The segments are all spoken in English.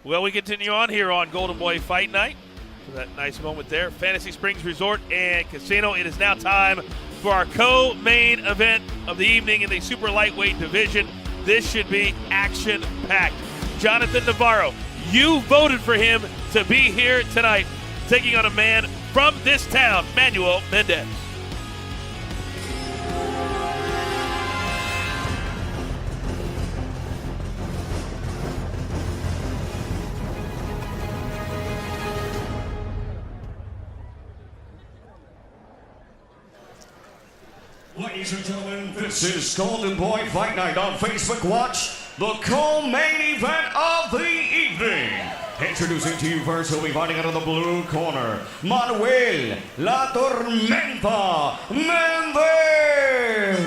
Well, we continue on here on Golden Boy Fight Night. For that nice moment there. Fantasy Springs Resort and Casino. It is now time for our co-main event of the evening in the super lightweight division. This should be action-packed. Jonathan Navarro, you voted for him to be here tonight, taking on a man from this town, Manuel Mendez. Ladies and gentlemen, this is Golden Boy Fight Night on Facebook Watch, the co-main event of the evening. Introducing to you first, he'll be fighting out of the blue corner, Manuel La Tormenta Mendez.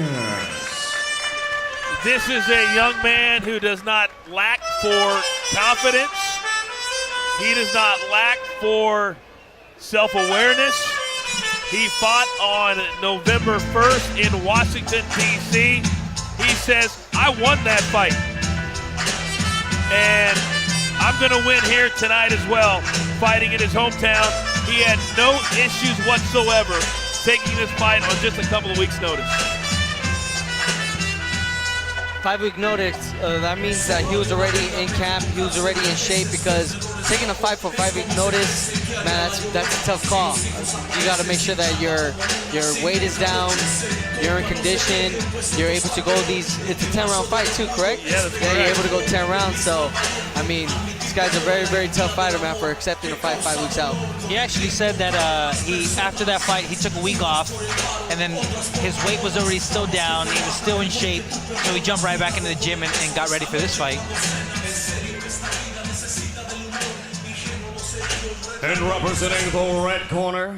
This is a young man who does not lack for confidence. He does not lack for self-awareness. He fought on November 1st in Washington, D.C. He says, I won that fight. And I'm going to win here tonight as well, fighting in his hometown. He had no issues whatsoever taking this fight on just a couple of weeks' notice. 5-week notice, that means that he was already in camp, he was already in shape, because taking a fight for 5-week notice, man, that's a tough call. You got to make sure that your weight is down, you're in condition, you're able to go it's a 10-round fight too, correct? Yeah, that's correct. You're able to go 10 rounds, so, I mean, this guy's a very, very tough fighter, man, for accepting a fight 5 weeks out. He actually said that after that fight, he took a week off, and then his weight was already still down, he was still in shape, so he jumped right back into the gym and got ready for this fight. And representing the red corner,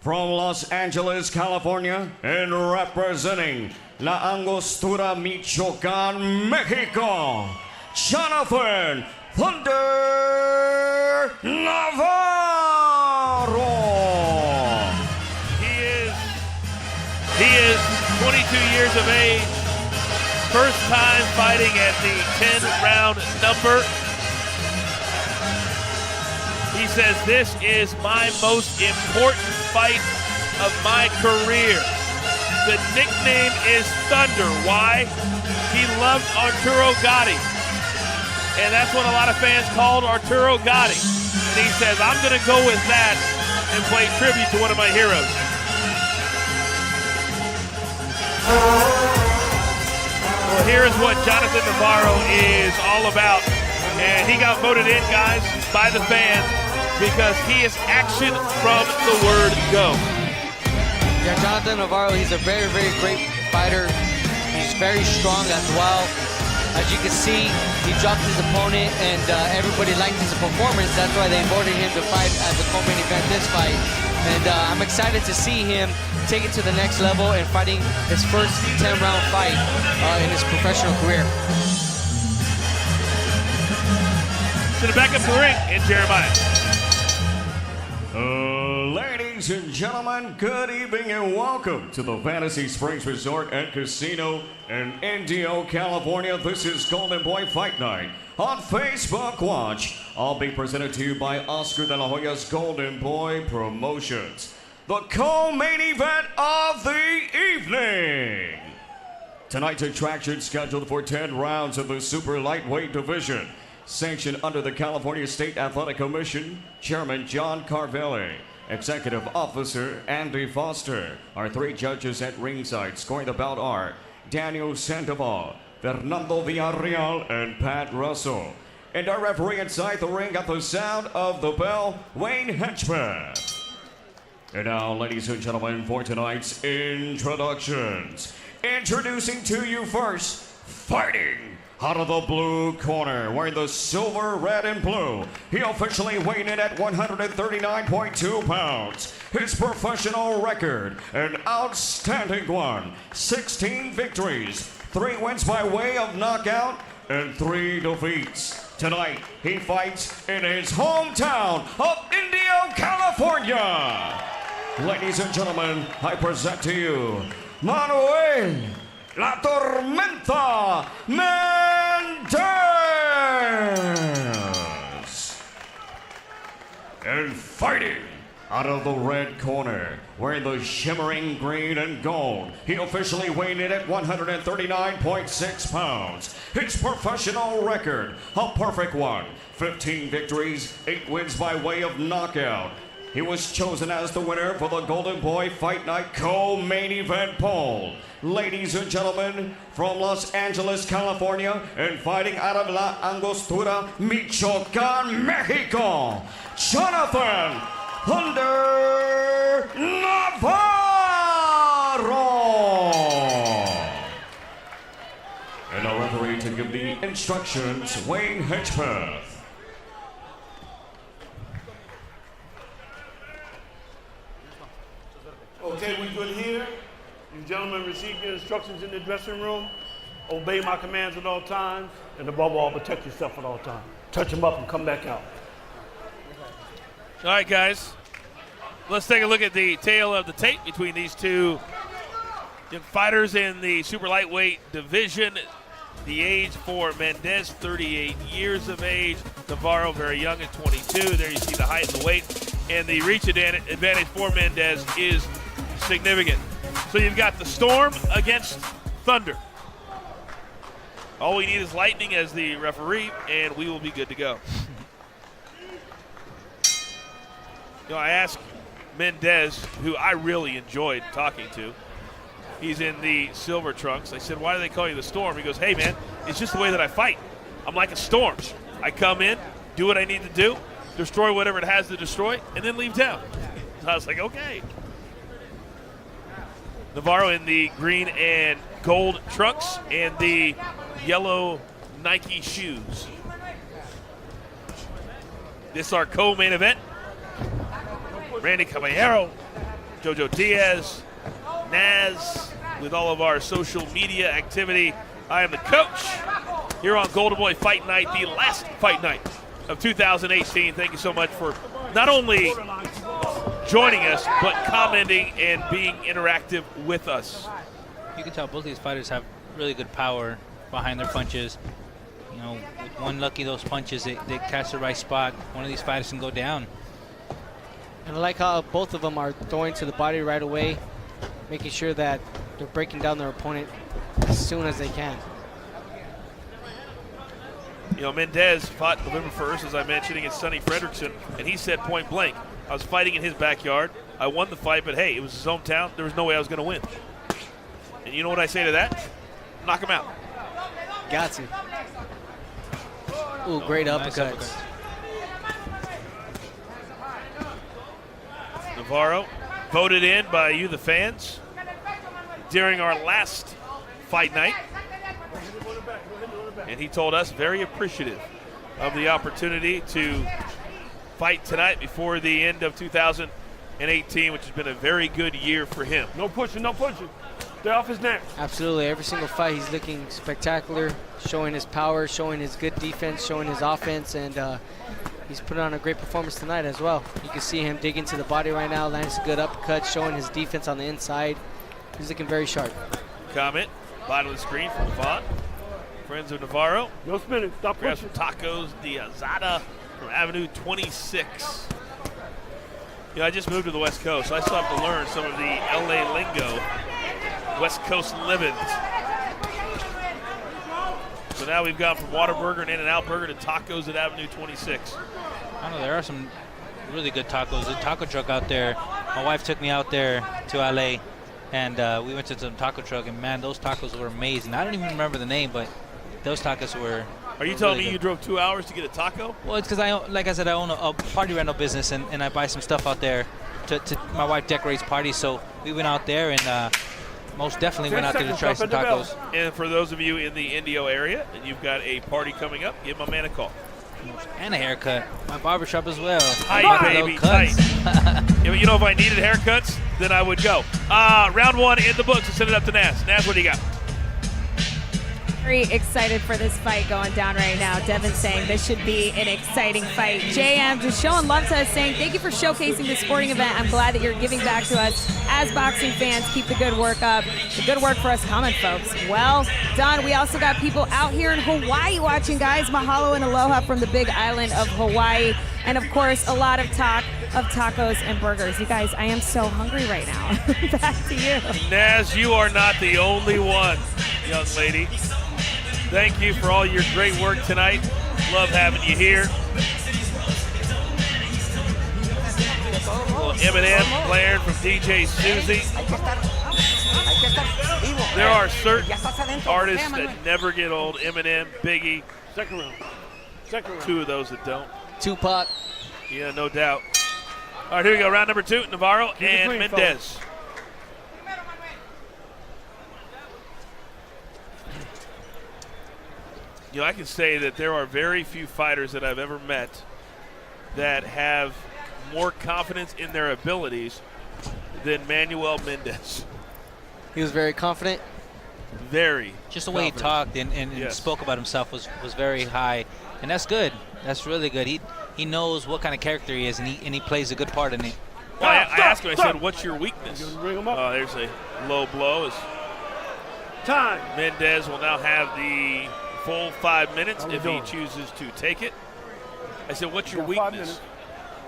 from Los Angeles, California, and representing La Angostura, Michoacan, Mexico, Jonathan Thunder Navarro. He is 22 years of age. First time fighting at the 10-round number. He says, this is my most important fight of my career. The nickname is Thunder. Why? He loved Arturo Gatti. And that's what a lot of fans called Arturo Gatti. And he says, I'm going to go with that and play tribute to one of my heroes. Well, here's what Jonathan Navarro is all about. And he got voted in, guys, by the fans because he is action from the word go. Yeah, Jonathan Navarro, he's a very, very great fighter. He's very strong as well. As you can see, he dropped his opponent, and everybody liked his performance. That's why they voted him to fight as a co-main event this fight. And I'm excited to see him take it to the next level and fighting his first 10-round fight in his professional career. To the back of the ring in Jeremiah. Ladies and gentlemen, good evening and welcome to the Fantasy Springs Resort and Casino in Indio, California. This is Golden Boy Fight Night on Facebook Watch. I'll be presented to you by Oscar de la Hoya's Golden Boy Promotions, the co-main event of the evening. Tonight's attraction scheduled for 10 rounds of the super lightweight division, sanctioned under the California State Athletic Commission, Chairman John Carvelli, Executive Officer Andy Foster. Our three judges at ringside scoring the bout are Daniel Sandoval, Fernando Villarreal, and Pat Russell. And our referee inside the ring at the sound of the bell, Wayne Henchman. And now, ladies and gentlemen, for tonight's introductions. Introducing to you first, fighting out of the blue corner, wearing the silver, red, and blue. He officially weighed in at 139.2 pounds. His professional record, an outstanding one. 16 victories, 3 wins by way of knockout, and 3 defeats. Tonight, he fights in his hometown of Indio, California. Ladies and gentlemen, I present to you Manuel La Tormenta Mendez. And fighting out of the red corner, wearing the shimmering green and gold, he officially weighed in at 139.6 pounds. His professional record, a perfect one. 15 victories, 8 wins by way of knockout. He was chosen as the winner for the Golden Boy Fight Night co-main event poll. Ladies and gentlemen, from Los Angeles, California, and fighting out of La Angostura, Michoacán, Mexico, Jonathan Thunder Navarro. And our referee to give the instructions, Wayne Hedgepeth. Okay, we good here. You gentlemen receive your instructions in the dressing room. Obey my commands at all times, and above all, protect yourself at all times. Touch them up and come back out. All right, guys. Let's take a look at the tale of the tape between these two young fighters in the super lightweight division. The age for Mendez, 38 years of age. Navarro, very young at 22. There you see the height and the weight. And the reach advantage for Mendez is significant. So you've got the Storm against Thunder. All we need is lightning as the referee, and we will be good to go. I asked Mendez, who I really enjoyed talking to. He's in the silver trunks. I said, why do they call you the Storm? He goes, hey, man, it's just the way that I fight. I'm like a storm. I come in, do what I need to do, destroy whatever it has to destroy, and then leave town. So I was like, okay. Navarro in the green and gold trunks and the yellow Nike shoes. This is our co-main event. Randy Caballero, Jojo Diaz, Naz, with all of our social media activity. I am the coach here on Golden Boy Fight Night, the last fight night of 2018. Thank you so much for not only joining us, but commenting and being interactive with us. You can tell both these fighters have really good power behind their punches. You know, with one lucky those punches, they catch the right spot. One of these fighters can go down. And I like how both of them are throwing to the body right away, making sure that they're breaking down their opponent as soon as they can. You know, Mendez fought November 1st, as I mentioned, against Sonny Fredrickson, and he said point blank, I was fighting in his backyard. I won the fight, but hey, it was his hometown. There was no way I was going to win. And you know what I say to that? Knock him out. Got to. Ooh, great Nice uppercuts. uppercut. Navarro, voted in by you, the fans, during our last fight night. And he told us very appreciative of the opportunity to fight tonight before the end of 2018, which has been a very good year for him. No pushing, no pushing. Stay off his neck. Absolutely. Every single fight, he's looking spectacular, showing his power, showing his good defense, showing his offense, and he's put on a great performance tonight as well. You can see him dig into the body right now, landing some good uppercuts, showing his defense on the inside. He's looking very sharp. Comment, bottom of the screen from Vaughn. Friends of Navarro. No spinning. Stop Grab pushing. some tacos, the Azada from Avenue 26. You know, I just moved to the West Coast, so I still have to learn some of the LA lingo, West Coast living. So now we've gone from Whataburger and In-N-Out Burger to tacos at Avenue 26. I don't know, there are some really good tacos. The taco truck out there, my wife took me out there to LA, and we went to some taco truck, and man, those tacos were amazing. I don't even remember the name, but those tacos were. Are you telling really me you good. drove 2 hours to get a taco? Well, it's because like I said, I own a party rental business, and I buy some stuff out there. My wife decorates parties, so we went out there and most definitely went out there to try some tacos. And for those of you in the Indio area and you've got a party coming up, give my man a call. And a haircut. My barbershop as well. Tight, baby, tight. You know, if I needed haircuts, then I would go. Round one in the books. Let's send it up to Naz. Naz, what do you got? Very excited for this fight going down right now. Devin saying this should be an exciting fight. JM just showing love to us, saying thank you for showcasing this sporting event. I'm glad that you're giving back to us as boxing fans. Keep the good work up. The good work for us coming, folks. Well done. We also got people out here in Hawaii watching, guys. Mahalo and aloha from the big island of Hawaii. and of course, a lot of talk of tacos and burgers. You guys, I am so hungry right now. Back to you. Naz, you are not the only one, young lady. Thank you for all your great work tonight. Love having you here. Little Eminem blaring from DJ Susie. There are certain artists that never get old. Eminem, Biggie. Second round. Two of those that don't. Tupac. Yeah, no doubt. All right, here we go. Round number 2, Navarro and clean, Mendez. You know, I can say that there are very few fighters that I've ever met that have more confidence in their abilities than Manuel Mendez. He was very confident. Very. Just the way he talked and Yes. spoke about himself was very high, and that's good. That's really good. He knows what kind of character he is, and he plays a good part in it. Well, I asked him, I said, what's your weakness? You gonna bring him up? There's a low blow. As Time. Mendez will now have the full 5 minutes How we if doing? he chooses to take it. I said, what's your You got 5 weakness? minutes.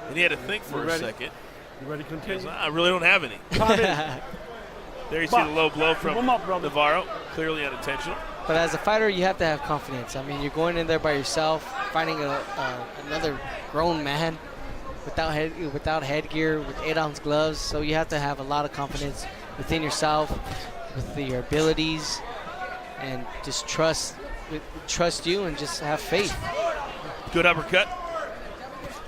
And he had to think for You a ready? second. You ready to He continue? goes, I really don't have any. 5 minutes. There you see the low blow from Keep 'em up, brother. Navarro. Clearly unintentional. But as a fighter, you have to have confidence. I mean, you're going in there by yourself, fighting another grown man without headgear, with 8-ounce gloves. So you have to have a lot of confidence within yourself, with your abilities, and just trust you and just have faith. Good uppercut.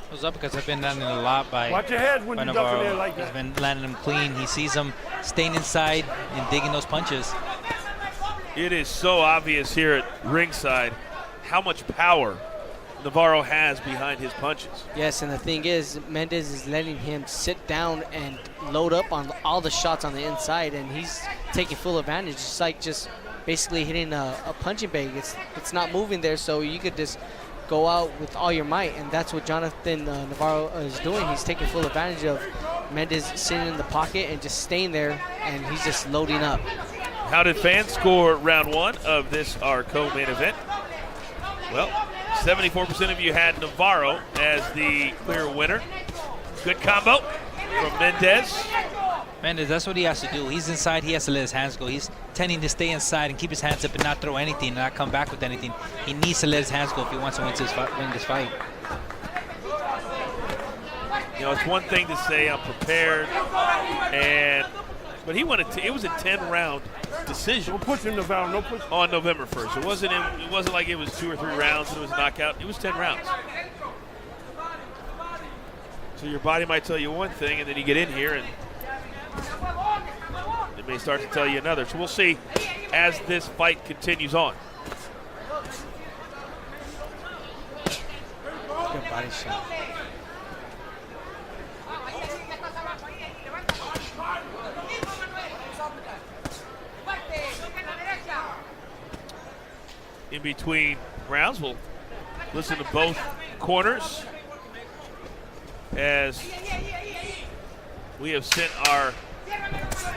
Those uppercuts have been landing a lot by Watch your head when by you duck in Navarro. there like He's that. been landing them clean. He sees them staying inside and digging those punches. It is so obvious here at ringside how much power Navarro has behind his punches. Yes, and the thing is, Mendez is letting him sit down and load up on all the shots on the inside, and he's taking full advantage. It's like just basically hitting a punching bag. It's not moving there, so you could just go out with all your might, and that's what Jonathan Navarro is doing. He's taking full advantage of Mendez sitting in the pocket and just staying there, and he's just loading up. How did fans score round 1 of this, our co-main event? Well, 74% of you had Navarro as the clear winner. Good combo from Mendez. Mendez, that's what he has to do. He's inside. He has to let his hands go. He's tending to stay inside and keep his hands up and not throw anything and not come back with anything. He needs to let his hands go if he wants to win this fight. You know, it's one thing to say I'm prepared, but he won it was a 10-round decision Don't push him, Navarro. No push. on November 1st. It wasn't like it was 2 or 3 rounds and it was a knockout. It was 10 rounds. So your body might tell you one thing, and then you get in here and it may start to tell you another. So we'll see as this fight continues on. Good body shot. In between rounds, we'll listen to both corners as we have sent our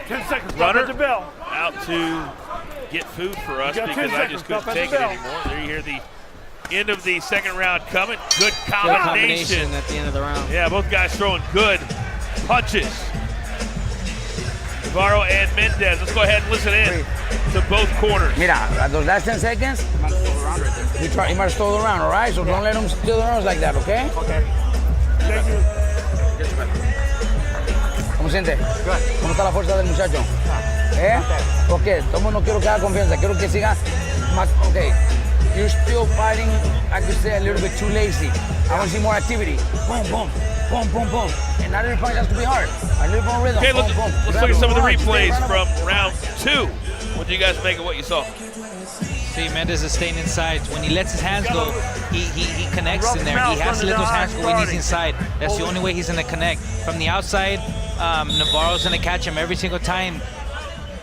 10 seconds. runner Stop at the bell. out to get food for us You got 10 because I seconds. just couldn't Stop at the take it bell. anymore. There you hear the end of the second round coming. Good Good combination. combination at the end of the round. Yeah, both guys throwing good punches. Navarro and Mendez. Let's go ahead and listen in to both corners. Mira, at those last 10 seconds, he marched all around, all right? So don't let him steal the rounds like that, okay? Okay. Thank you. ¿Cómo siente? ¿Cómo está la fuerza del muchacho? Ok, tomo no quiero que haga confianza, quiero que siga más, okay. You're still fighting, I could say, a little bit too lazy. I want to see more activity. Boom, boom, boom, boom, boom. And not every punch has to be hard. A little more rhythm. Okay, boom, let's boom. look at some of the replays from round 2. What do you guys make of what you saw? See, Mendez is staying inside. When he lets his hands go, he connects in there. He has to let those hands go when he's inside. That's the only way he's going to connect. From the outside, Navarro's going to catch him every single time,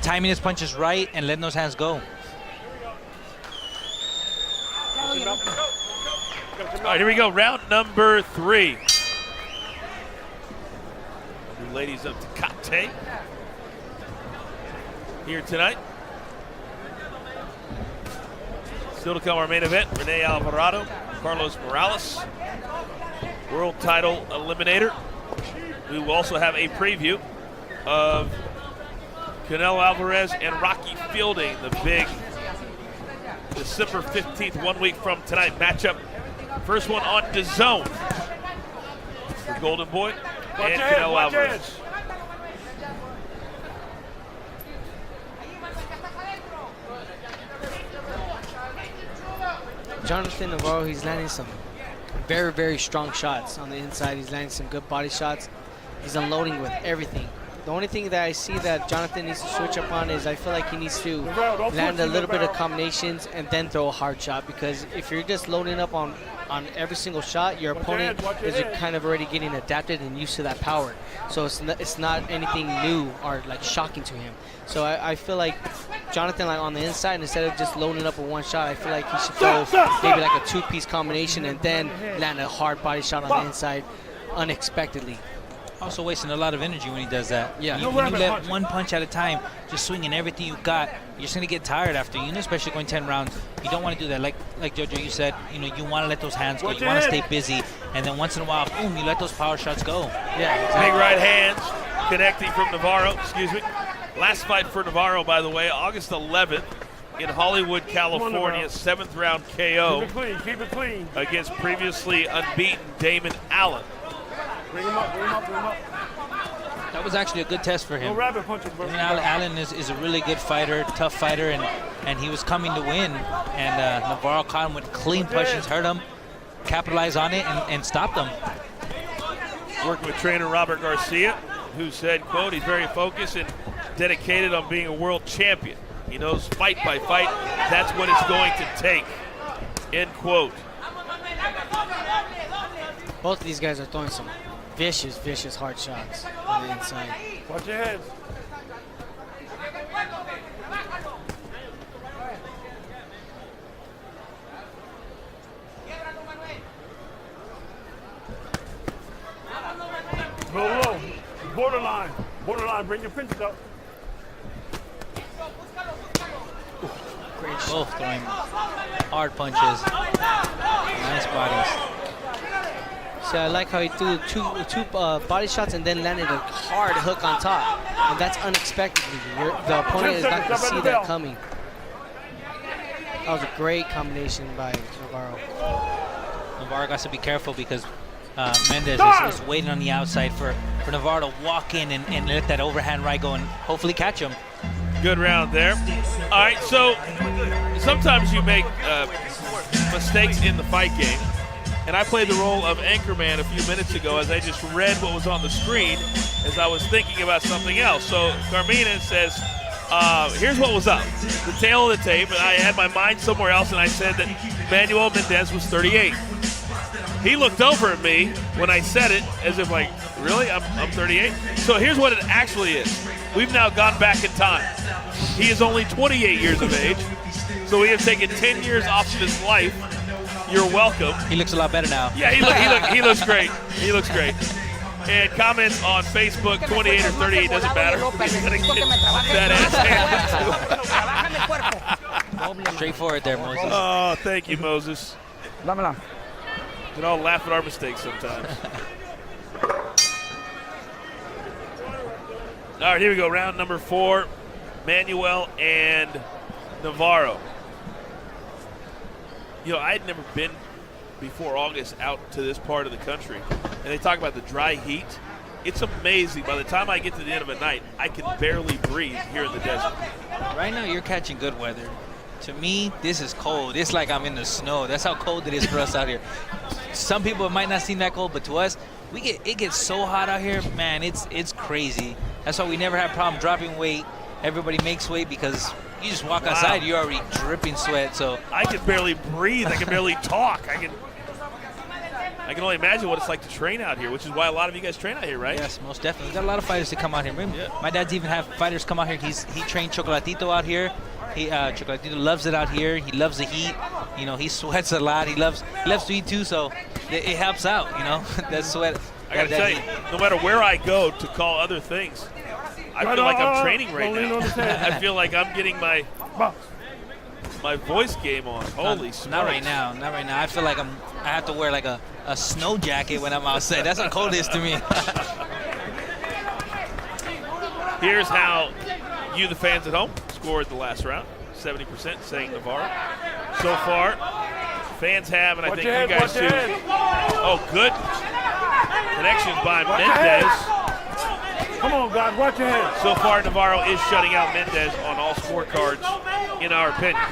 timing his punches right and letting those hands go. All right, here we go. Round number 3. The ladies up to Kate here tonight. Still to come our main event, Rene Alvarado, Carlos Morales. world title eliminator. We will also have a preview of Canelo Alvarez and Rocky Fielding, the big December 15th, 1 week from tonight matchup. First one on DAZN for Golden Boy and Canelo Alvarez. Jonathan Navarro, he's landing some very, very strong shots on the inside. He's landing some good body shots. He's unloading with everything. The only thing that I see that Jonathan needs to switch up on is I feel like he needs to land a little bit of combinations and then throw a hard shot, because if you're just loading up on every single shot, your opponent is kind of already getting adapted and used to that power. So it's not anything new or like shocking to him. So I feel like Jonathan, like on the inside, instead of just loading up with one shot, I feel like he should throw maybe like a two-piece combination and then land a hard body shot on the inside unexpectedly. Also wasting a lot of energy when he does that. Yeah. When you let one punch at a time, just swinging everything you got, you're just gonna get tired after, especially going 10 rounds. You don't want to do that. Like Jojo, you said, you want to let those hands go. You want to stay busy, and then once in a while, boom, you let those power shots go. Yeah, exactly. Big right hands connecting from Navarro. Excuse me. Last fight for Navarro, by the way, August 11th in Hollywood, California. 7th round KO. Keep it clean. Keep it clean. Against previously unbeaten Damon Allen. Bring him up. Bring him up. Bring him up. That was actually a good test for him. No rabbit punches, bro. Allen is a really good fighter, tough fighter, and he was coming to win. And Navarro caught him with clean punches, hurt him, capitalized on it, and stopped him. Working with trainer Robert Garcia, who said, quote, he's very focused and dedicated on being a world champion. He knows fight by fight, that's what it's going to take, end quote. Both of these guys are throwing some vicious, vicious hard shots on the inside. Watch your heads. Go low. Borderline. Borderline. Bring your pinches up. Great shot. Both throwing hard punches. Nice bodies. So I like how he threw two body shots and then landed a hard hook on top. And that's unexpectedly. The opponent is not going to see that coming. That was a great combination by Navarro. Navarro got to be careful because Mendez is waiting on the outside for Navarro to walk in and let that overhand right go and hopefully catch him. Good round there. All right, so sometimes you make mistakes in the fight game. And I played the role of anchorman a few minutes ago as I just read what was on the screen as I was thinking about something else. So Carmina says, here's what was up. The tail of the tape, and I had my mind somewhere else, and I said that Manuel Mendez was 38. He looked over at me when I said it as if like, really? I'm 38? So here's what it actually is. We've now gone back in time. He is only 28 years of age, so we have taken 10 years off of his life. You're welcome. He looks a lot better now. Yeah, he looks great. He looks great. And comments on Facebook, 28 or 38, doesn't matter. He's gonna get that ass. Straightforward there, Moses. Oh, thank you, Moses. Dámela. We can all laugh at our mistakes sometimes. All right, here we go. Round number 4. Manuel and Navarro. I'd never been before August out to this part of the country, and they talk about the dry heat. It's amazing. By the time I get to the end of a night, I can barely breathe here in the desert. Right now, you're catching good weather. To me, this is cold. It's like I'm in the snow. That's how cold it is for us out here. Some people, it might not seem that cold, but to us, it gets so hot out here. Man, it's crazy. That's why we never have problem dropping weight. Everybody makes weight because you just walk outside, you're already dripping sweat. So I can barely breathe. I can barely talk. I can only imagine what it's like to train out here, which is why a lot of you guys train out here, right? Yes, most definitely. We got a lot of fighters that come out here. Yeah. My dad's even have fighters come out here. He trained Chocolatito out here. Chocolatito loves it out here. He loves the heat. He sweats a lot. He loves to eat too, so it helps out. That sweat. I gotta tell you, no matter where I go to call other things, I feel like I'm training right now. I feel like I'm getting my my voice game on. Holy smokes. Not right now. Not right now. I feel like I have to wear like a snow jacket when I'm outside. That's how cold it is to me. Here's how you, the fans at home, scored the last round. 70% saying Navarro. So far, fans have, and I think you guys too. Oh, good connections by Mendez. Come on, guys, watch your head. So far, Navarro is shutting out Mendez on all scorecards, in our opinion.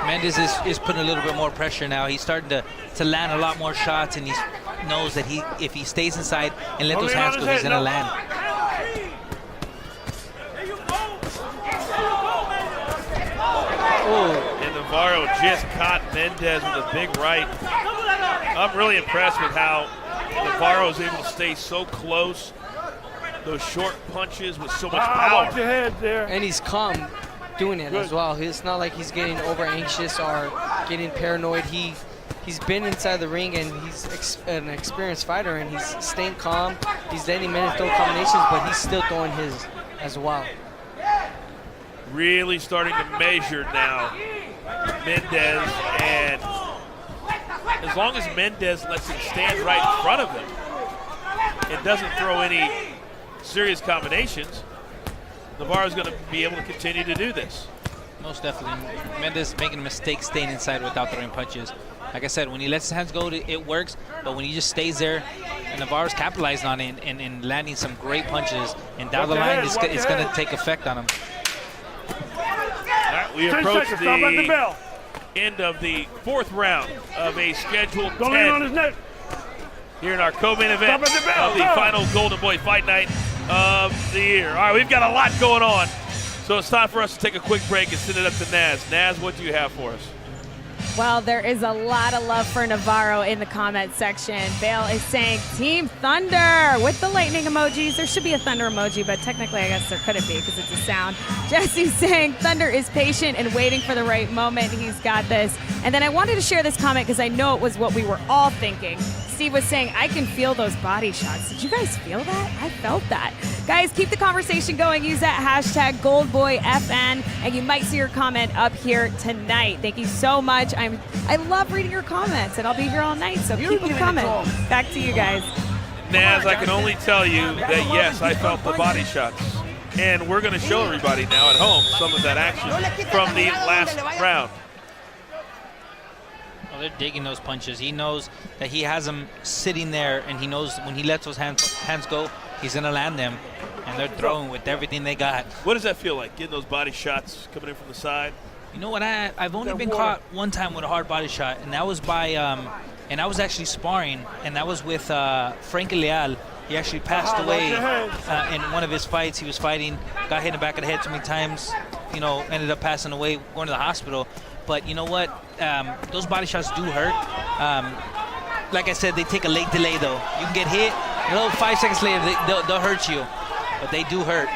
Mendez is putting a little bit more pressure now. He's starting to land a lot more shots, and he knows that if he stays inside and let those hands go, he's going to land. And Navarro just caught Mendez with a big right. I'm really impressed with how Navarro is able to stay so close. Those short punches with so much power. Watch your head there. And he's calm doing it as well. It's not like he's getting over anxious or getting paranoid. He's been inside the ring, and he's an experienced fighter, and he's staying calm. He's letting Mendez throw combinations, but he's still throwing his as well. Really starting to measure now Mendez, and as long as Mendez lets him stand right in front of him and doesn't throw any serious combinations, Navarro's going to be able to continue to do this. Most definitely. Mendez making a mistake staying inside without throwing punches. Like I said, when he lets his hands go, it works, but when he just stays there, and Navarro's capitalizing on it and landing some great punches, and down the line, it's going to take effect on him. All right, we approach the end of the fourth round of a scheduled 10 here in our co-main event of the final Golden Boy Fight Night of the year. All right, we've got a lot going on, so it's time for us to take a quick break and send it up to Naz. Naz, what do you have for us? Well, there is a lot of love for Navarro in the comment section. Bale is saying Team Thunder with the lightning emojis. There should be a thunder emoji, but technically I guess there couldn't be because it's a sound. Jesse's saying Thunder is patient and waiting for the right moment. He's got this. And then I wanted to share this comment because I know it was what we were all thinking. Steve was saying, I can feel those body shots. Did you guys feel that? I felt that. Guys, keep the conversation going. Use that hashtag GoldBoyFN, and you might see your comment up here tonight. Thank you so much. I love reading your comments, and I'll be here all night, so keep them coming. Back to you guys. Naz, I can only tell you that, yes, I felt the body shots. And we're going to show everybody now at home some of that action from the last round. Well, they're digging those punches. He knows that he has them sitting there, and he knows when he lets those hands go, he's going to land them. And they're throwing with everything they got. What does that feel like, getting those body shots coming in from the side? You know what? I've only been caught one time with a hard body shot, and that was by, and I was actually sparring, and that was with Frank Leal. He actually passed away in one of his fights. He was fighting, got hit in the back of the head too many times, you know, ended up passing away, going to the hospital. But you know what? Those body shots do hurt. Like I said, they take a late delay, though. You can get hit, you know, 5 seconds later, they'll hurt you, but they do hurt.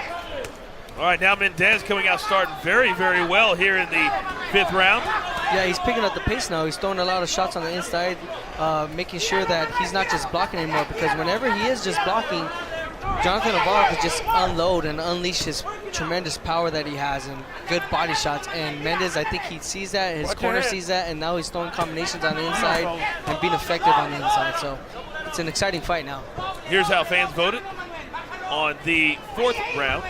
All right, now Mendez coming out starting very, very well here in the fifth round. Yeah, he's picking up the pace now. He's throwing a lot of shots on the inside, making sure that he's not just blocking anymore, because whenever he is just blocking, Jonathan Navarro could just unload and unleash his tremendous power that he has and good body shots. And Mendez, I think he sees that, his corner sees that, and now he's throwing combinations on the inside and being effective on the inside. So it's an exciting fight now. Here's how fans voted on the fourth round.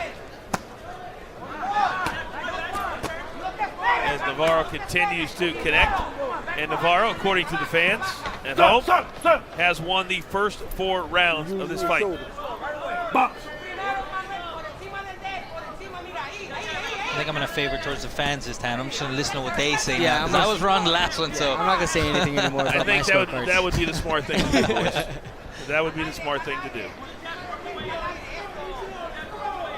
As Navarro continues to connect. And Navarro, according to the fans at home, has won the first 4 rounds of this fight. I think I'm going to favor towards the fans this time. I'm just going to listen to what they say. Yeah, I was wrong the last one, so I'm not going to say anything anymore. I think that would be the smart thing to do, boys. That would be the smart thing to do.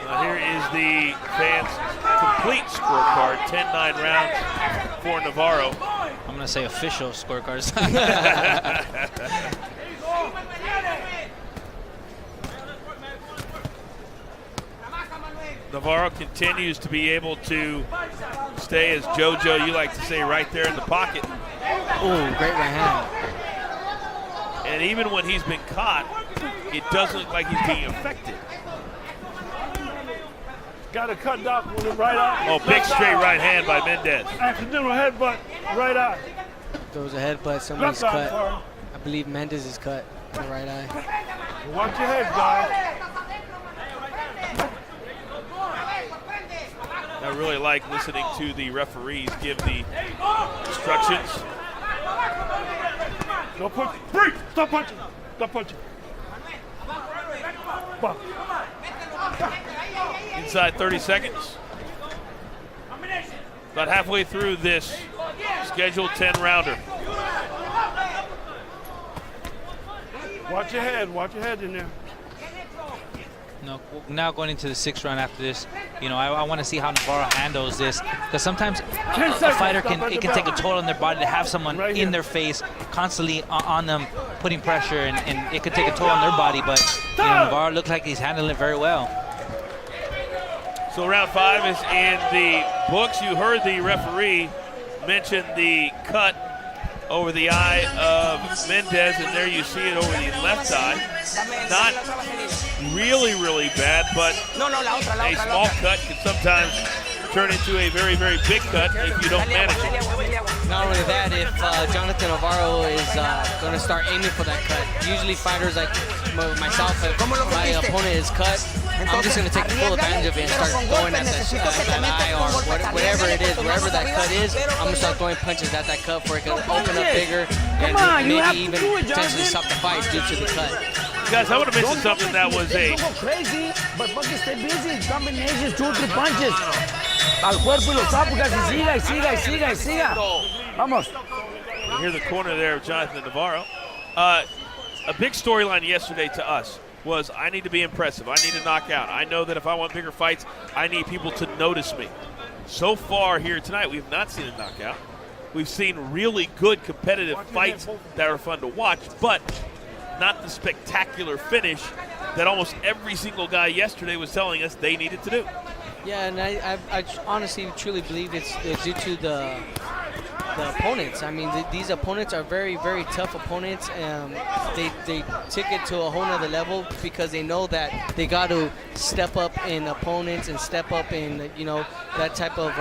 Now here is the fans' complete scorecard, 10-9 rounds for Navarro. I'm going to say official scorecards. Navarro continues to be able to stay, as JoJo, you like to say, right there in the pocket. Oh, great right hand. And even when he's been caught, it doesn't look like he's being affected. Got a cut, Doc, with the right eye. Oh, big straight right hand by Mendez. Accidental headbutt, right eye. There was a headbutt, somebody's Left eye, cut. sorry. I believe Mendez is cut in the right eye. Watch your head, guys. I really like listening to the referees give the instructions. No punch. Break. Stop punching. Stop punching. Fuck. Inside 30 seconds. About halfway through this scheduled 10-rounder. Watch your head. Watch your head in there. No, now going into the 6th round after this, you know, I want to see how Navarro handles this, because sometimes a fighter can take a toll on their body to have someone in their face, constantly on them, putting pressure, and it could take a toll on their body. But you know, Navarro looks like he's handling it very well. So round 5 is in the books. You heard the referee mention the cut over the eye of Mendez, and there you see it over the left eye. Not really bad, but a small cut can sometimes turn into a very big cut if you don't manage it. Not only that, if Jonathan Navarro is going to start aiming for that cut, usually fighters like myself, if my opponent is cut, I'm just going to take full advantage of it and start going at that eye or whatever it is, wherever that cut is, I'm going to start throwing punches at that cut for it to open up bigger and maybe even potentially stop the fight due to the cut. Guys, I want to mention something that was a... Crazy, but fucking stay busy. Combinations, 2 or 3 punches. Al cuerpo y los zapucas y siga. Vamos. You hear the corner there of Jonathan Navarro. A big storyline yesterday to us was I need to be impressive. I need to knock out. I know that if I want bigger fights, I need people to notice me. So far here tonight, we've not seen a knockout. We've seen really good competitive fights that are fun to watch, but not the spectacular finish that almost every single guy yesterday was telling us they needed to do. Yeah, and I honestly, truly believe it's due to the opponents. I mean, these opponents are very tough opponents. They take it to a whole nother level because they know that they got to step up in opponents and step up in, you know, that type of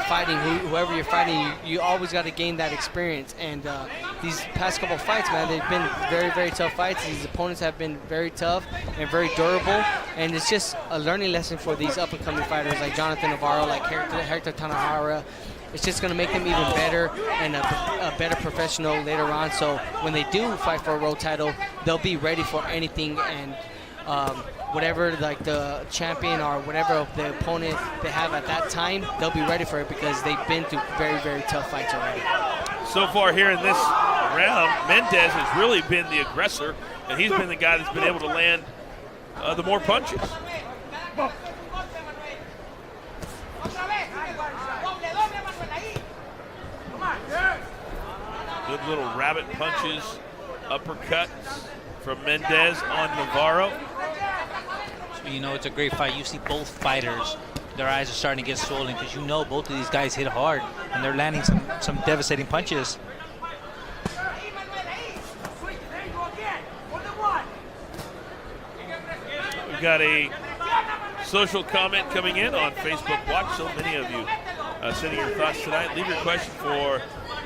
fighting. Whoever you're fighting, you always got to gain that experience. And these past couple fights, man, they've been very tough fights. These opponents have been very tough and very durable. And it's just a learning lesson for these up-and-coming fighters like Jonathan Navarro, like Hector Tanajara. It's just going to make them even better and a better professional later on. So when they do fight for a world title, they'll be ready for anything, and whatever like the champion or whatever the opponent they have at that time, they'll be ready for it because they've been through very tough fights already. So far here in this round, Mendez has really been the aggressor, and he's been the guy that's been able to land the more punches. Good little rabbit punches, uppercuts from Mendez on Navarro. You know, it's a great fight. You see both fighters, their eyes are starting to get swollen because you know both of these guys hit hard and they're landing some devastating punches. We've got a social comment coming in on Facebook Watch. So many of you sending your thoughts tonight. Leave your question for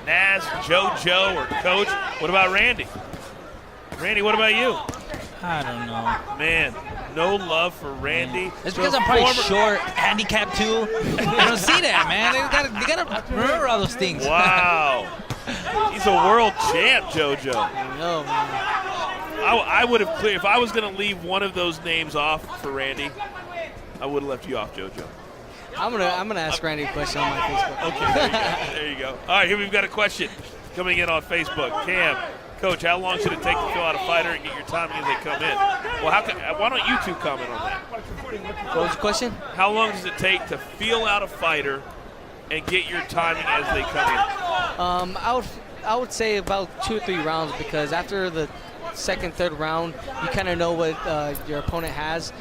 Naz, JoJo, or Coach. What about Randy? Randy, what about you? I don't know. Man, no love for Randy. It's because I'm probably short, handicapped too. I don't see that, man. They gotta remember all those things. Wow. He's a world champ, JoJo. I know, man. I would have cleared, if I was going to leave one of those names off for Randy, I would have left you off, JoJo. I'm gonna ask Randy a question on my Facebook. Okay, there you go. All right, here we've got a question coming in on Facebook. Cam, Coach, how long should it take to fill out a fighter and get your timing as they come in? Well, why don't you two comment on that? What was the question? How long does it take to feel out a fighter and get your timing as they come in? I would say about 2 or 3 rounds, because after the second, third round, you kind of know what your opponent has.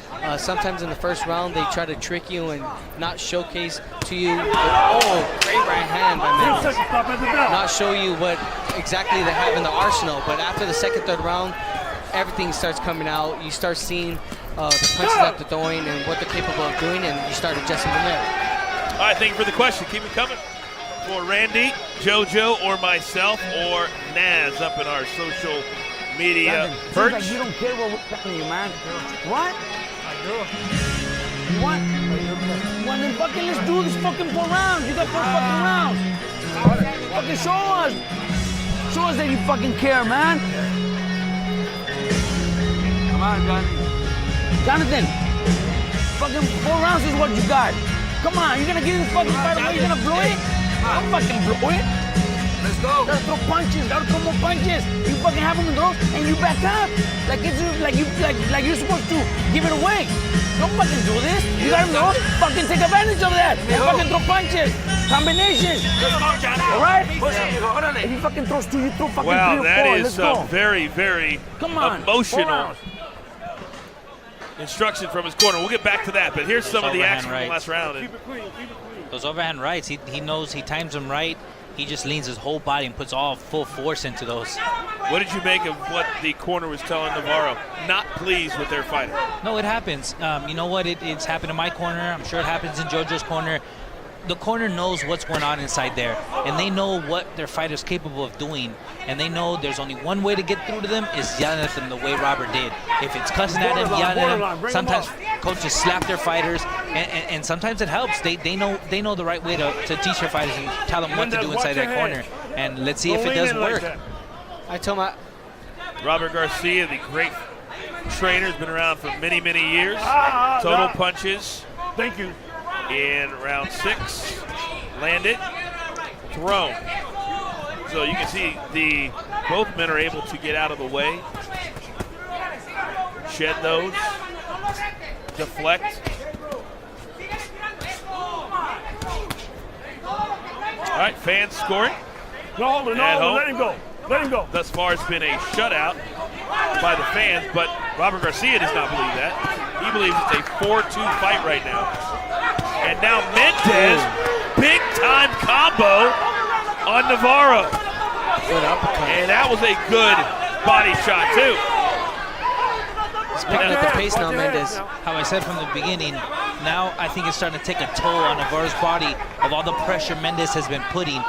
Sometimes in the first round, they try to trick you and not showcase to you. Oh, great right hand by Mendez. Not show you what exactly they have in the arsenal. But after the second, third round, everything starts coming out. You start seeing the punches that they're throwing and what they're capable of doing, and you start adjusting from there. All right, thank you for the question. Keep it coming. For Randy, JoJo, or myself, or Naz up in our social media perch. Like you don't care what we're telling you, man. What? I do. You what? Well, then fucking let's do this fucking 4 rounds. You got 4 fucking rounds. Fucking show us. Show us that you fucking care, man. Come on, Jonathan. Fucking 4 rounds is what you got. Come on, you're gonna get this fucking fight away. You're gonna blow it? Don't fucking blow it. Let's go. Gotta throw punches. Gotta throw more punches. You fucking have them in those and you back up. Like you're supposed to give it away. Don't fucking do this. You got him though. Fucking take advantage of that. And fucking throw punches. Combinations. All right? If you fucking throw 2, you throw fucking 3 or 4. That is Let's go. very, very emotional instruction from his corner. We'll get back to that, but here's some of the action from the last round. Keep it clean. Those overhand rights, he knows, he times them right. He just leans his whole body and puts all full force into those. What did you make of what the corner was telling Navarro? Not pleased with their fighter. No, it happens. You know what? It's happened in my corner. I'm sure it happens in JoJo's corner. The corner knows what's going on inside there, and they know what their fighter's capable of doing, and they know there's only one way to get through to them is yelling at them the way Robert did. If it's cussing at him, yelling at him, sometimes coaches slap their fighters, and sometimes it helps. They know the right way to teach their fighters and tell them what to do inside that corner, and let's see if it does work. I told my Robert Garcia, the great trainer, has been around for many, many years. Total punches. Thank you. In round 6, landed, thrown. So you can see both men are able to get out of the way, shed those, deflect. All right, fans scoring. No, let him go. Let him go. Thus far, it's been a shutout by the fans, but Robert Garcia does not believe that. He believes it's a 4-2 fight right now. And now Mendez, big-time combo on Navarro. good uppercut. And that was a good body shot, too. He's picking up the pace now, Mendez. How I said from the beginning, now I think it's starting to take a toll on Navarro's body of all the pressure Mendez has been putting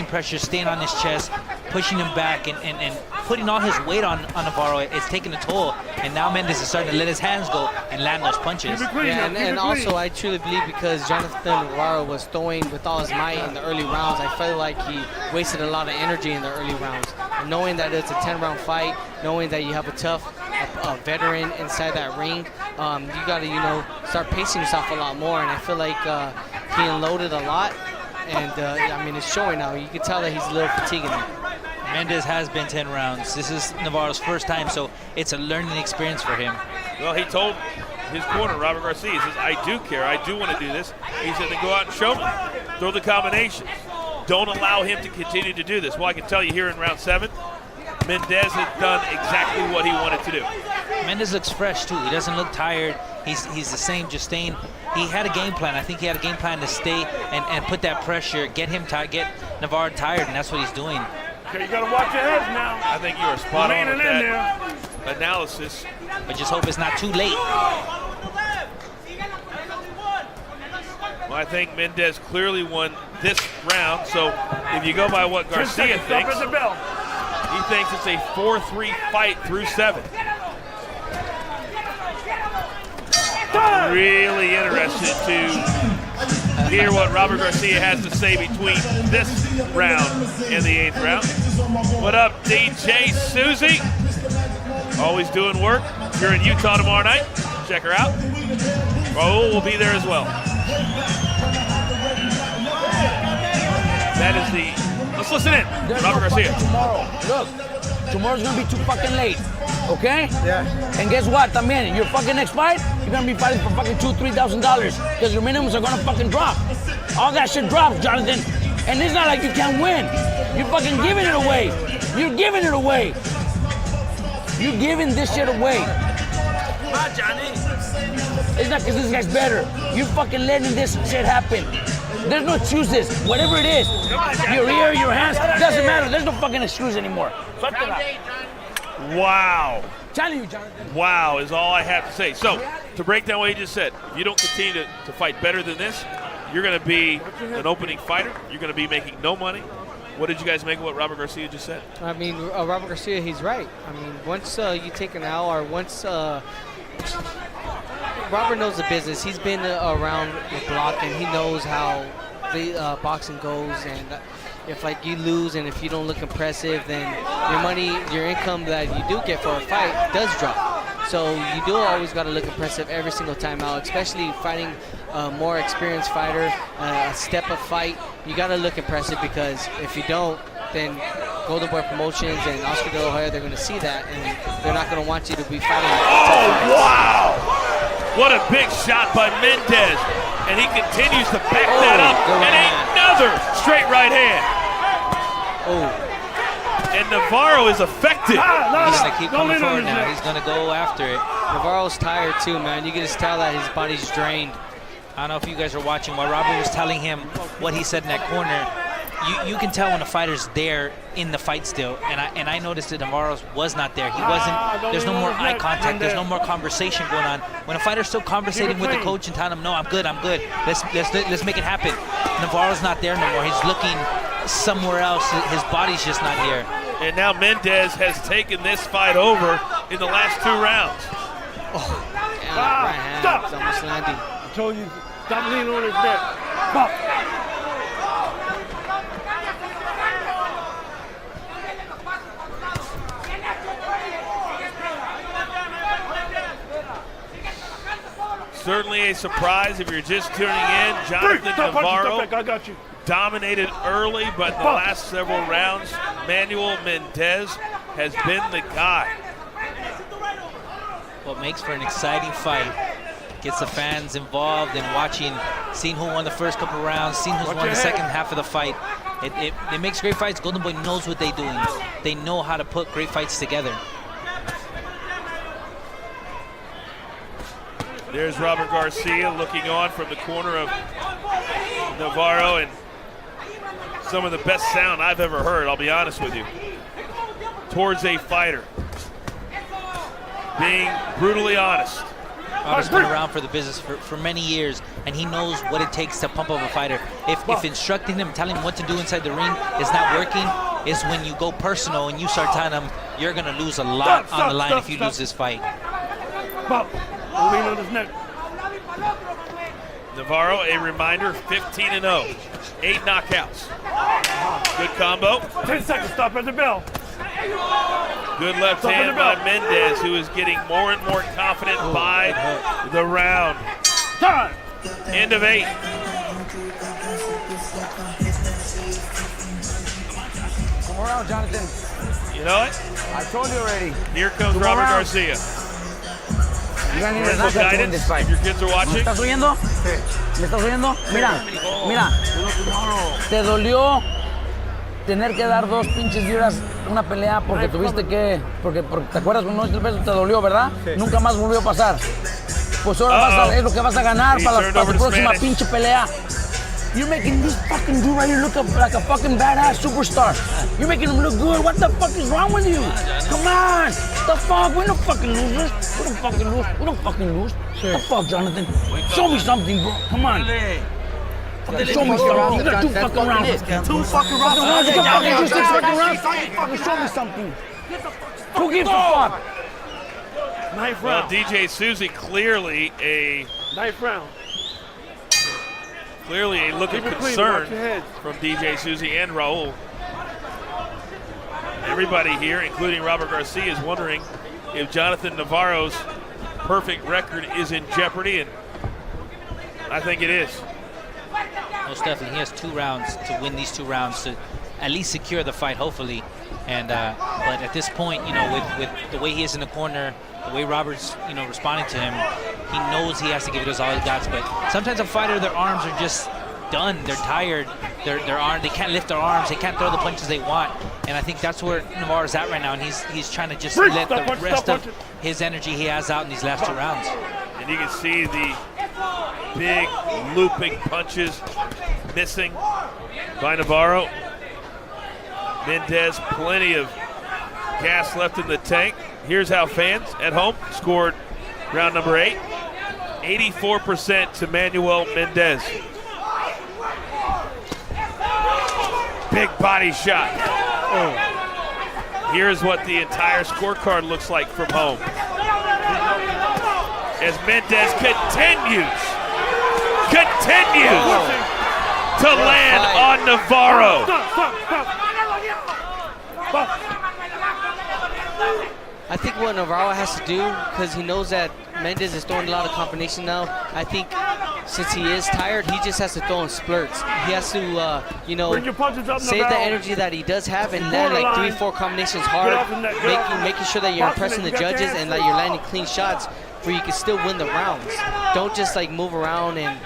pressure, staying on his chest, pushing him back, and putting all his weight on Navarro. It's taking a toll, and now Mendez is starting to let his hands go and land those punches. Yeah, and also I truly believe because Jonathan Navarro was throwing with all his might in the early rounds, I felt like he wasted a lot of energy in the early rounds. And knowing that it's a 10-round fight, knowing that you have a tough veteran inside that ring, you got to, start pacing yourself a lot more. And I feel like he unloaded a lot, and I mean, it's showing now. You can tell that he's a little fatiguing. Mendez has been 10 rounds. This is Navarro's first time, so it's a learning experience for him. Well, he told his corner, Robert Garcia, he says, I do care. I do want to do this. He said, then go out and show me. Throw the combinations. Don't allow him to continue to do this. Well, I can tell you here in round 7, Mendez has done exactly what he wanted to do. Mendez looks fresh, too. He doesn't look tired. He's the same, just staying. He had a game plan. I think he had a game plan to stay and put that pressure, get him tired, get Navarro tired, and that's what he's doing. Okay, you got to watch your heads now. I think you are spot on with that analysis. But just hope it's not too late. Well, I think Mendez clearly won this round, so if you go by what Garcia thinks, he thinks it's a 4-3 fight through 7. Really interested to hear what Robert Garcia has to say between this round and the 8th round. What up, DJ Susie? Always doing work. If you're in Utah tomorrow night, check her out. Raul will be there as well. That is the... Let's listen in. Robert Garcia. Tomorrow's gonna be too fucking late, okay? Yeah. And guess what, también, your fucking next fight, you're gonna be fighting for fucking $2,000-3,000 because your minimums are gonna fucking drop. All that shit drops, Jonathan. And it's not like you can't win. You're fucking giving it away. You're giving it away. You're giving this shit away. It's not because this guy's better. You're fucking letting this shit happen. There's no excuses. Whatever it is, your ear, your hands, doesn't matter. There's no fucking excuse anymore. Wow. Telling you, Jonathan. Wow is all I have to say. So, to break down what he just said, if you don't continue to fight better than this, you're going to be an opening fighter. You're going to be making no money. What did you guys make of what Robert Garcia just said? I mean, Robert Garcia, he's right. I mean, once you take an L or once Robert knows the business. He's been around the block and he knows how the boxing goes. And if like you lose and if you don't look impressive, then your money, your income that you do get for a fight does drop. So you do always got to look impressive every single time out, especially fighting a more experienced fighter, a step-up fight. You got to look impressive because if you don't, then Golden Boy Promotions and Oscar De La Hoya, they're going to see that and they're not going to want you to be fighting. Oh, wow! What a big shot by Mendez. And he continues to back that up. And another straight right hand. Oh. And Navarro is affected. He's going to keep coming forward now. He's going to go after it. Navarro's tired too, man. You can just tell that his body's drained. I don't know if you guys are watching while Robert was telling him what he said in that corner. You can tell when a fighter's there in the fight still, and I noticed that Navarro was not there. He wasn't. There's no more eye contact. There's no more conversation going on. When a fighter's still conversating with the coach and telling him, "No, I'm good. Let's make it happen." Navarro's not there no more. He's looking somewhere else. His body's just not here. And now Mendez has taken this fight over in the last 2 rounds. Right hand. Stop. It's almost landing. I told you, stop leaning on his neck. Pop. Certainly a surprise if you're just tuning in. Jonathan Navarro I got you. dominated early, but in the last several rounds, Manuel Mendez has been the guy. What makes for an exciting fight. Gets the fans involved in watching, seeing who won the first couple rounds, seeing who's won the second half of the fight. It makes great fights. Golden Boy knows what they're doing. They know how to put great fights together. There's Robert Garcia looking on from the corner of Navarro, and some of the best sound I've ever heard, I'll be honest with you, towards a fighter. Being brutally honest. Robert's been around for the business for many years, and he knows what it takes to pump up a fighter. If instructing him, telling him what to do inside the ring is not working, is when you go personal and you start telling him you're going to lose a lot on the line if you lose this fight. Pop. Lean on his neck. Navarro, a reminder, 15-0, 8 knockouts. Good combo. 10 seconds, stop at the bell. Good left hand by Mendez, who is getting more and more confident by the round. Time. End of 8. Come around, Jonathan. You know it? I told you already. Here comes Come Robert around. Garcia. You gotta need a Parental knockout to win guidance, this if fight. your kids are ¿Me watching. estás oyendo? ¿Me estás oyendo? Mira, mira. ¿Te dolió tener que dar 2 pinches libras una pelea porque tuviste que... Porque te acuerdas con 90 pesos te dolió, ¿verdad? Nunca más volvió a pasar. Pues ahora es lo que vas a ganar para tu próxima pinche pelea. You're making this fucking dude right here look like a fucking badass superstar. You're making him look good. What the fuck is wrong with you? Come on. The fuck? We don't fucking losers. We don't fucking lose. We don't fucking lose. The fuck, Jonathan? Show me something, bro. Come on. Show me something. You got 2 fucking rounds. 2 fucking rounds. You got fucking 6 fucking rounds. Fucking show me something. Who gives a fuck? 9th Well, round. DJ Susie clearly a 9th round. look of Keep it clean, concern watch your head. from DJ Susie and Raul. Everybody here, including Robert Garcia, is wondering if Jonathan Navarro's perfect record is in jeopardy, and I think it is. Most definitely. He has 2 rounds to win these 2 rounds to at least secure the fight, hopefully. And but at this point, you know, with the way he is in the corner, the way Robert's, you know, responding to him, he knows he has to give it all he got. But sometimes a fighter, their arms are just done. They're tired. They can't lift their arms. They can't throw the punches they want. And I think that's where Navarro's at right now. And he's trying to just let the rest of his energy he has out in these last 2 rounds. And you can see the big looping punches missing by Navarro. Mendez, plenty of gas left in the tank. Here's how fans at home scored round number 8. 84% to Manuel Mendez. Big body shot. Here's what the entire scorecard looks like from home. As Mendez continues to land on Navarro. I think what Navarro has to do, because he knows that Mendez is throwing a lot of combination now, I think since he is tired, he just has to throw in splurts. He has to, Bring your punches up, save the Navarro. energy that he does have and land like 3-4 combinations hard, making sure that you're impressing the judges and that you're landing clean shots where you can still win the rounds. Don't just like move around and,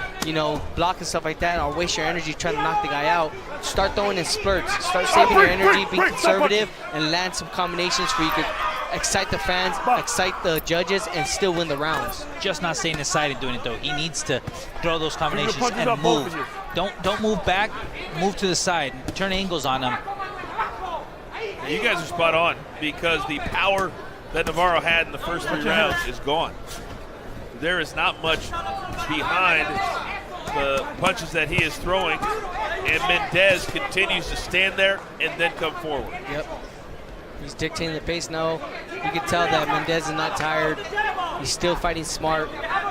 block and stuff like that or waste your energy trying to knock the guy out. Start throwing in splurts. Start saving your energy, be conservative, and land some combinations where you could excite the fans, excite the judges, and still win the rounds. Just not staying inside and doing it though. He needs to throw those combinations and move. Don't move back, move to the side, turn angles on them. You guys are spot on because the power that Navarro had in the first 3 rounds is gone. There is not much behind the punches that he is throwing, and Mendez continues to stand there and then come forward. Yep. He's dictating the pace now. You can tell that Mendez is not tired. He's still fighting smart.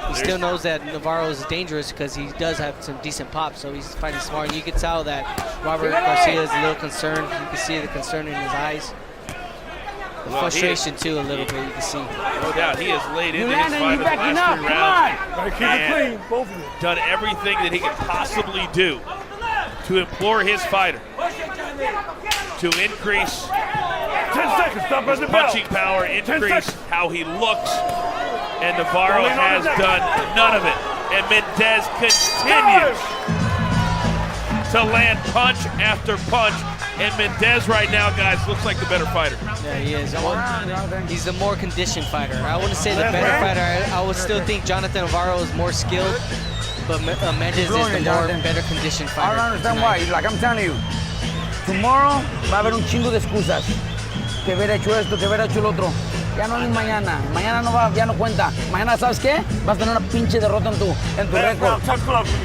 He still knows that Navarro is dangerous because he does have some decent pops, so he's fighting smart. And you can tell that Robert Garcia is a little concerned. You can see the concern in his eyes. The frustration too, a little bit, you can see. No doubt, he has laid into his fight in the last 3 rounds. Keep it clean, both of you. Done everything that he could possibly do to implore his fighter to increase 10 seconds, stop at the bell. punching power, increase how he looks, and Navarro has done none of it. And Mendez continues to land punch after punch, and Mendez right now, guys, looks like the better fighter. Yeah, he is. He's the more conditioned fighter. I wouldn't say the better fighter. I would still think Jonathan Navarro is more skilled, but Mendez is the more better conditioned I fighter. don't understand why. Like I'm telling you, tomorrow va a haber un chingo de excusas. Que hubiera hecho esto, que hubiera hecho lo otro. Ya no es mañana. Mañana no va, ya no cuenta. Mañana, ¿sabes qué? Vas a tener una pinche derrota en tu récord.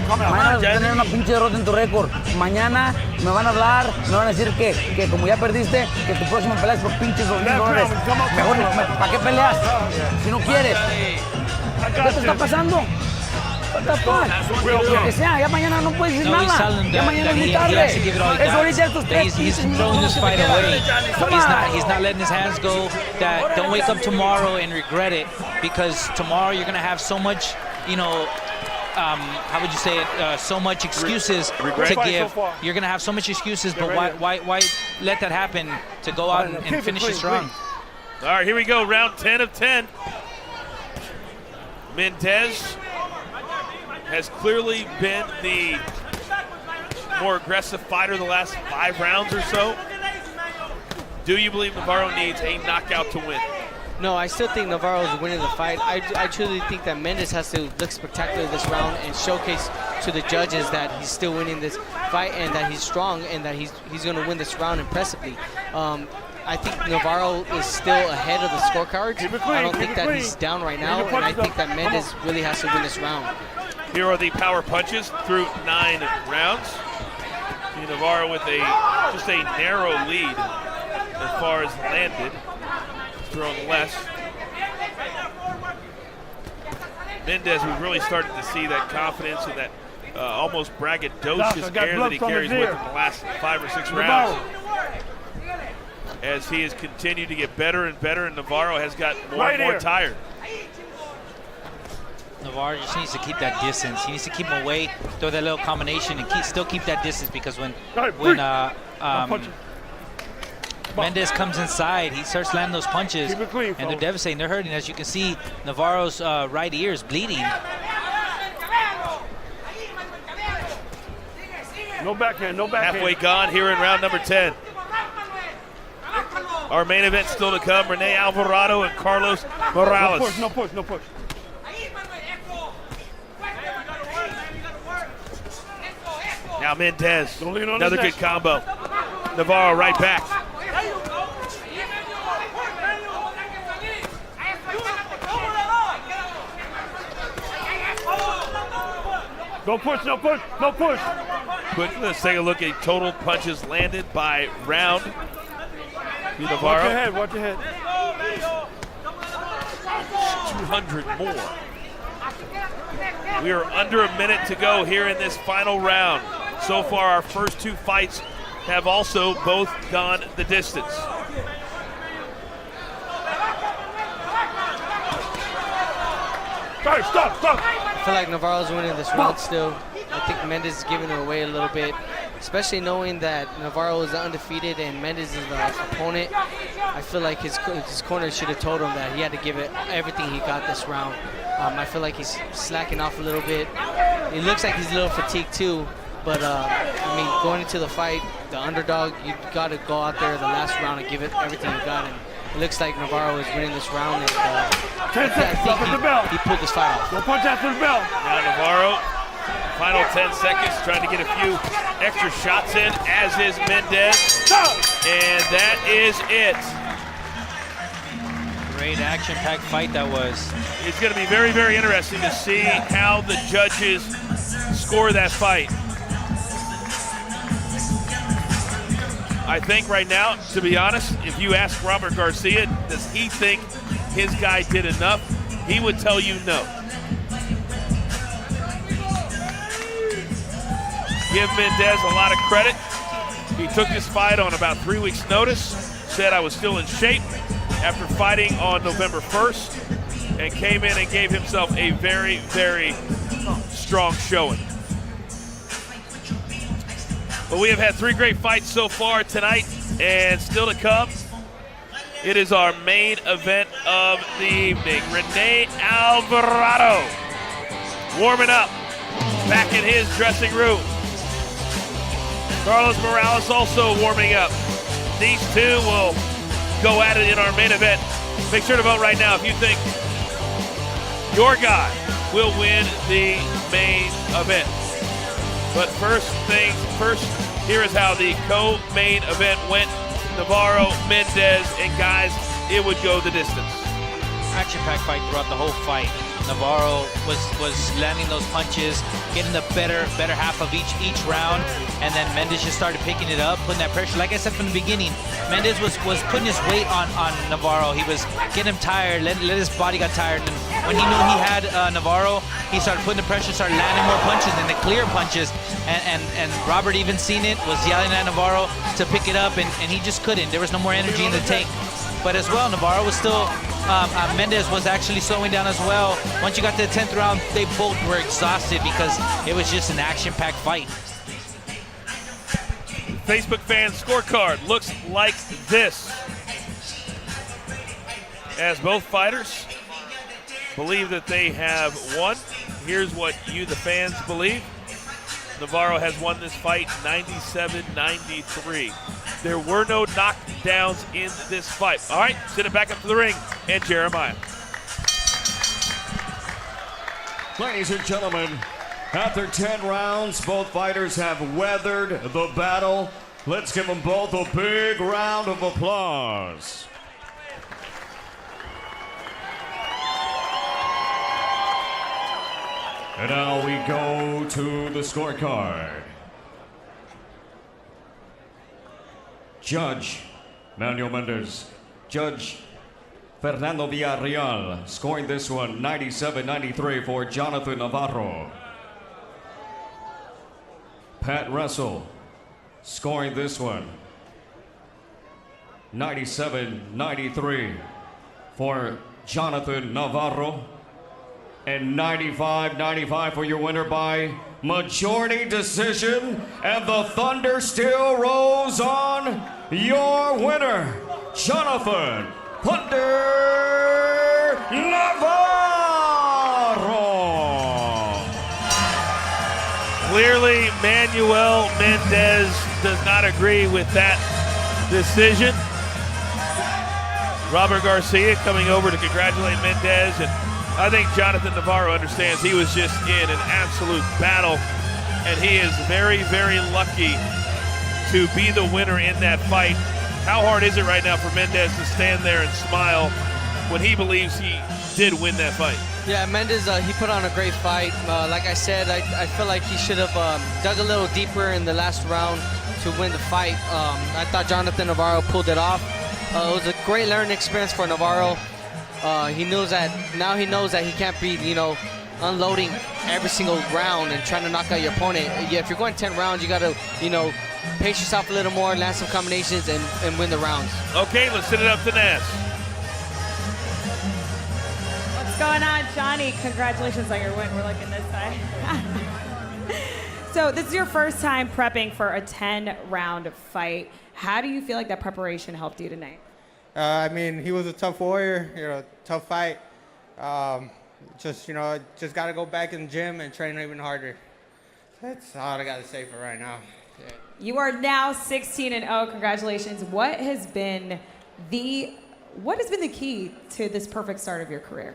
Mañana vas a tener una pinche derrota en tu récord. Mañana me van a hablar, me van a decir que como ya perdiste, que tu próxima pelea es por pinches $2,000. Mejor, ¿para qué peleas? Si no quieres. ¿Qué te está pasando? What the fuck? Lo que sea, ya mañana no puedes decir nada. Ya mañana es muy tarde. Es ahorita estos 3 He's throwing this fight away. He's not letting his hands go. That don't wake up tomorrow and regret it, because tomorrow you're gonna have so much, how would you say it? So much excuses to give. You're gonna have so much excuses, but why let that happen to go out and finish it strong? All right, here we go, round 10 of 10. Mendez has clearly been the more aggressive fighter the last 5 rounds or so. Do you believe Navarro needs a knockout to win? No, I still think Navarro is winning the fight. I truly think that Mendez has to look spectacular this round and showcase to the judges that he's still winning this fight and that he's strong and that he's going to win this round impressively. I think Navarro is still ahead of the scorecards. I don't think that he's down right now, and I think that Mendez really has to win this round. Here are the power punches through 9 rounds. See Navarro with just a narrow lead as far as landed. Thrown less. Mendez, we've really started to see that confidence and that almost braggadocious air that he carries with him the last 5 or 6 rounds. As he has continued to get better and better, and Navarro has got more and more tired. Navarro just needs to keep that distance. He needs to keep him away, throw that little combination, and still keep that distance, because when Mendez comes inside, he starts landing those punches, and they're devastating. They're hurting. As you can see, Navarro's right ear is bleeding. No backhand, no backhand. Halfway gone here in round number 10. Our main event still to come, Rene Alvarado and Carlos Morales. No push, no push. Now Mendez, another good combo. Navarro right back. Don't push, no push, no push. Quickly, let's take a look at total punches landed by round. Navarro. Watch your head, watch your head. 200 more. We are under a minute to go here in this final round. So far, our first two fights have also both gone the distance. Sorry, stop. I feel like Navarro's winning this round still. I think Mendez is giving it away a little bit, especially knowing that Navarro is undefeated and Mendez is the opponent. I feel like his corner should have told him that he had to give it everything he got this round. I feel like he's slacking off a little bit. It looks like he's a little fatigued too, but I mean, going into the fight, the underdog, you got to go out there the last round and give it everything you got. And it looks like Navarro is winning this round, and 10 seconds, stop at the bell. he pulled this fight off. Don't punch after the bell. Now Navarro, final 10 seconds, trying to get a few extra shots in, as is Mendez. And that is it. Great action-packed fight that was. It's going to be very, very interesting to see how the judges score that fight. I think right now, to be honest, if you ask Robert Garcia, does he think his guy did enough? He would tell you no. Give Mendez a lot of credit. He took this fight on about 3 weeks' notice, said I was still in shape after fighting on November 1st, and came in and gave himself a very, very strong showing. But we have had 3 great fights so far tonight, and still to come, it is our main event of the evening. Rene Alvarado warming up back in his dressing room. Carlos Morales also warming up. These two will go at it in our main event. Make sure to vote right now if you think your guy will win the main event. But first things first, here is how the co-main event went. Navarro, Mendez, and guys, it would go the distance. Action-packed fight throughout the whole fight. Navarro was landing those punches, getting the better half of each round, and then Mendez just started picking it up, putting that pressure. Like I said from the beginning, Mendez was putting his weight on Navarro. He was getting him tired, let his body got tired, and when he knew he had Navarro, he started putting the pressure, started landing more punches, and the clear punches, and Robert even seen it, was yelling at Navarro to pick it up, and he just couldn't. There was no more energy in the tank. But as well, Navarro was still, Mendez was actually slowing down as well. Once you got to the 10th round, they both were exhausted because it was just an action-packed fight. Facebook fan scorecard looks like this, as both fighters believe that they have won. Here's what you, the fans, believe. Navarro has won this fight 97-93. There were no knockdowns in this fight. All right, send it back up to the ring, and Jeremiah. Ladies and gentlemen, after 10 rounds, both fighters have weathered the battle. Let's give them both a big round of applause. And now we go to the scorecard. Judge Manuel Mendez. Judge Fernando Villarreal scoring this one 97-93 for Jonathan Navarro. Pat Russell scoring this one 97-93 for Jonathan Navarro. And 95-95 for your winner by majority decision. And the thunder still rolls on your winner, Jonathan "Thunder" Navarro. Clearly, Manuel Mendez does not agree with that decision. Robert Garcia coming over to congratulate Mendez, and I think Jonathan Navarro understands he was just in an absolute battle, and he is very, very lucky to be the winner in that fight. How hard is it right now for Mendez to stand there and smile when he believes he did win that fight. Yeah, Mendez, he put on a great fight. Like I said, I feel like he should have dug a little deeper in the last round to win the fight. I thought Jonathan Navarro pulled it off. It was a great learning experience for Navarro. He knows that he can't be, unloading every single round and trying to knock out your opponent. Yeah, if you're going 10 rounds, you got to, pace yourself a little more, land some combinations, and win the rounds. Okay, let's send it up to Ness. What's going on, Johnny? Congratulations on your win. We're looking this side. So this is your first time prepping for a 10-round fight. How do you feel like that preparation helped you tonight? I mean, he was a tough warrior, tough fight. Just got to go back in the gym and train even harder. That's all I got to say for right now. Yeah. You are now 16-0. Congratulations. What has been the key to this perfect start of your career?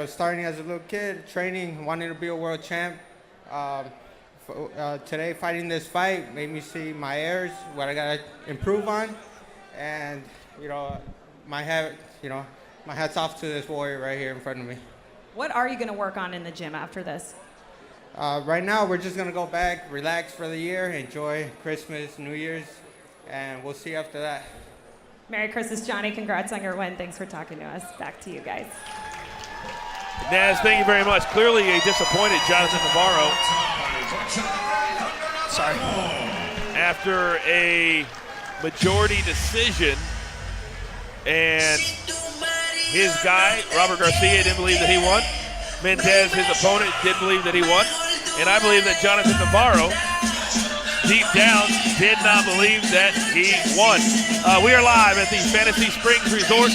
Starting as a little kid, training, wanting to be a world champ. Today, fighting this fight made me see my errors, what I got to improve on. And, my hat's off to this warrior right here in front of me. What are you going to work on in the gym after this? Right now, we're just going to go back, relax for the year, enjoy Christmas, New Year's, and we'll see after that. Merry Christmas, Johnny. Congrats on your win. Thanks for talking to us. Back to you guys. Naz, thank you very much. Clearly a disappointed Jonathan Navarro. Sorry. After a majority decision, and his guy, Robert Garcia, didn't believe that he won. Mendez, his opponent, didn't believe that he won. And I believe that Jonathan Navarro, deep down, did not believe that he won. We are live at the Fantasy Springs Resort.